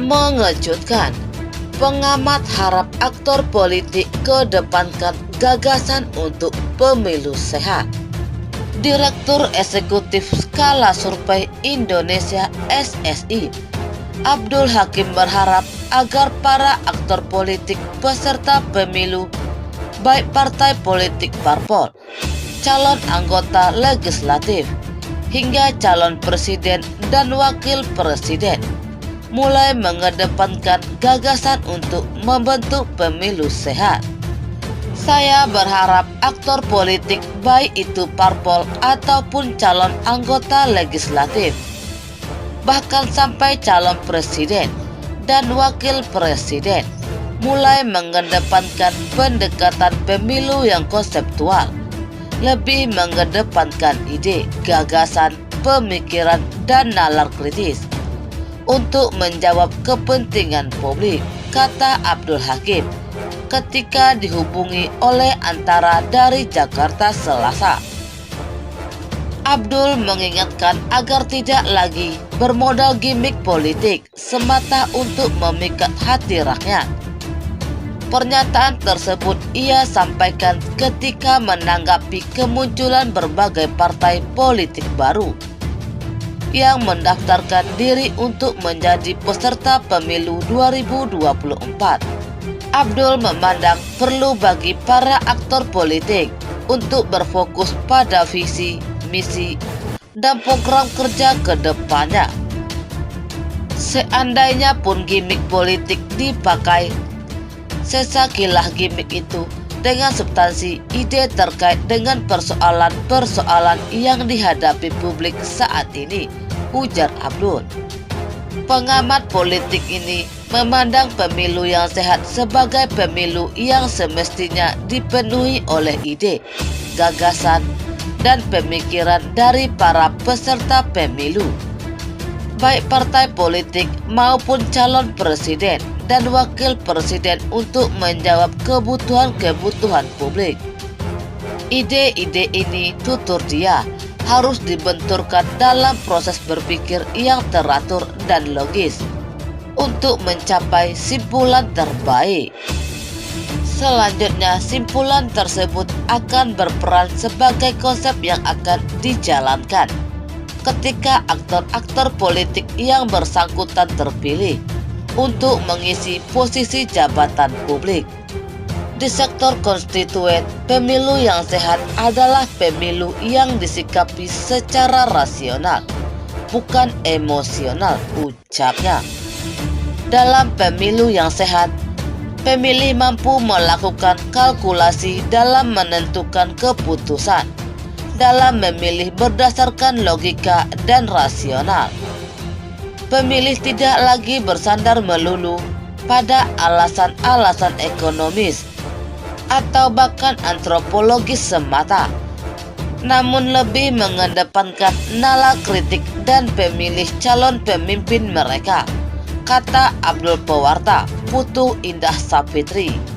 Mengejutkan, pengamat harap aktor politik kedepankan gagasan untuk pemilu sehat. Direktur Eksekutif Skala Survei Indonesia (SSI), Abdul Hakim berharap agar para aktor politik peserta pemilu, baik partai politik parpol, calon anggota legislatif, hingga calon presiden dan wakil presiden, mulai mengedepankan gagasan untuk membentuk pemilu sehat. Saya berharap aktor politik baik itu parpol ataupun calon anggota legislatif, bahkan sampai calon presiden dan wakil presiden, mulai mengedepankan pendekatan pemilu yang konseptual, lebih mengedepankan ide, gagasan, pemikiran, dan nalar kritis untuk menjawab kepentingan publik, kata Abdul Hakim ketika dihubungi oleh Antara dari Jakarta Selasa. Abdul mengingatkan agar tidak lagi bermodal gimmick politik semata untuk memikat hati rakyat. Pernyataan tersebut ia sampaikan ketika menanggapi kemunculan berbagai partai politik baru yang mendaftarkan diri untuk menjadi peserta pemilu 2024. Abdul memandang perlu bagi para aktor politik untuk berfokus pada visi, misi, dan program kerja ke depannya. Seandainya pun gimmick politik dipakai, sesakilah gimmick itu dengan substansi ide terkait dengan persoalan-persoalan yang dihadapi publik saat ini, ujar Abdul. Pengamat politik ini memandang pemilu yang sehat sebagai pemilu yang semestinya dipenuhi oleh ide, gagasan, dan pemikiran dari para peserta pemilu, baik partai politik maupun calon presiden dan wakil presiden, untuk menjawab kebutuhan-kebutuhan publik. Ide-ide ini, tutur dia, harus dibenturkan dalam proses berpikir yang teratur dan logis untuk mencapai simpulan terbaik. Selanjutnya, simpulan tersebut akan berperan sebagai konsep yang akan dijalankan ketika aktor-aktor politik yang bersangkutan terpilih untuk mengisi posisi jabatan publik. Di sektor konstituen, pemilu yang sehat adalah pemilu yang disikapi secara rasional, bukan emosional, ucapnya. Dalam pemilu yang sehat, pemilih mampu melakukan kalkulasi dalam menentukan keputusan, dalam memilih berdasarkan logika dan rasional. Pemilih tidak lagi bersandar melulu pada alasan-alasan ekonomis atau bahkan antropologis semata, namun lebih mengedepankan nalar kritik dan pemilih calon pemimpin mereka, kata Abdul Pewarta Putu Indah Sapitri.